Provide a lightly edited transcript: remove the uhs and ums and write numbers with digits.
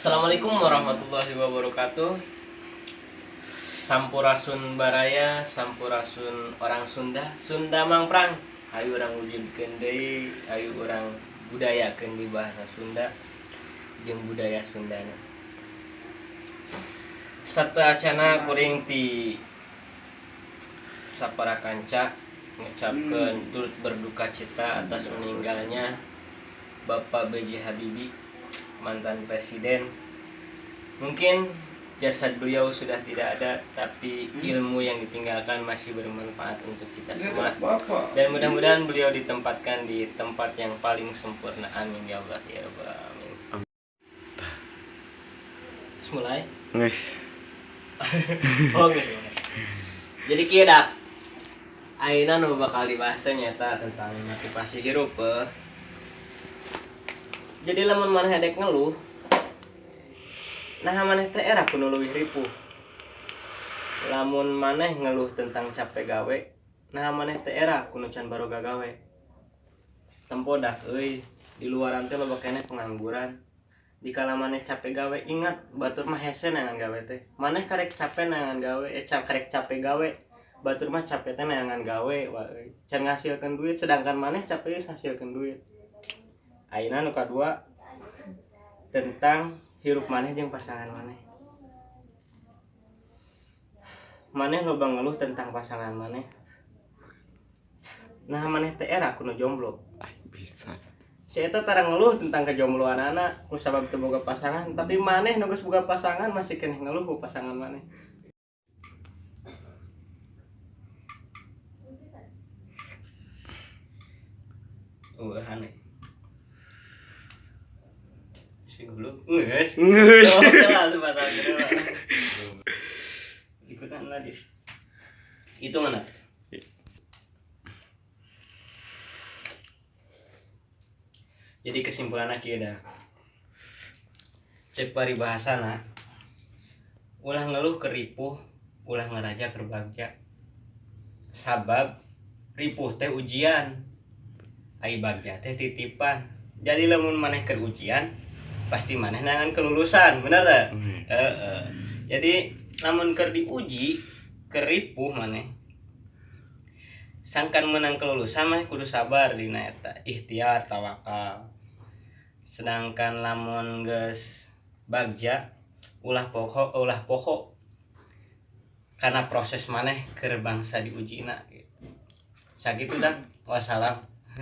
Assalamualaikum warahmatullahi wabarakatuh. Sampurasun baraya, sampurasun orang Sunda, Sunda mangprang. Ayo orang wujudkeun deui, ayo orang budayakeun di bahasa Sunda jeung budaya Sundana. Sateacana kuring ti sapara kanca ngucapkeun turut berduka cita atas meninggalnya Bapak B.J. Habibie, mantan presiden. Mungkin jasad beliau sudah tidak ada, tapi ilmu yang ditinggalkan masih bermanfaat untuk kita semua. Dan mudah-mudahan beliau ditempatkan di tempat yang paling sempurna. Amin ya Allah ya Rabbal alamin. Mulai. Oke. Jadi kieu da. Ayeuna nu bakal dibahas nyata tentang motivasi hirup. Jadi lamun maneh dek ngeluh, nah maneh teh era kudu leuwih ripuh. Lamun maneh ngeluh tentang capek gawe, nah maneh teh era kudu can baroga gawe. Tempodak euy, di luaran teh loba keneh pengangguran. Dikala maneh capek gawe, ingat batur mah hese nangan gawe teh. Maneh karek capek nangan gawe, karek capek gawe. Batur mah capek teh nangan gawe, can ngasilkeun duit, sedangkan maneh capek geus ngasilkeun duit. Ayeuna nu kadua tentang hirup maneh jeung pasangan maneh. Maneh loba ngeluh tentang pasangan maneh. Nah maneh teh era kudu jomblo. Bisa. Si eta tara ngeluh tentang kejombloanana kusabab teu boga pasangan, tapi maneh nu geus boga pasangan masih keneh ngeluh ku pasangan maneh. Aneh. Si goblok geus. Oke sebentar. Ikutan lagi. Itu mana? Jadi kesimpulanna kieu dah. Cek paribahasana. Ulah ngeluh keur ripuh, ulah ngaraja keur bagja. Sabab ripuh teh ujian. Ai bagja teh titipan. Jadi lamun maneh keur ujian, pasti maneh nangan kelulusan, bener teh? Jadi lamun keur diuji, keur ripuh maneh. Sangkan menang kelulusan maneh kudu sabar dina eta, ikhtiar, tawakal. Sedangkan lamun geus bagja, ulah poho karena proses maneh keur bangsa diujina gitu. Sakitu dah. Wassalam.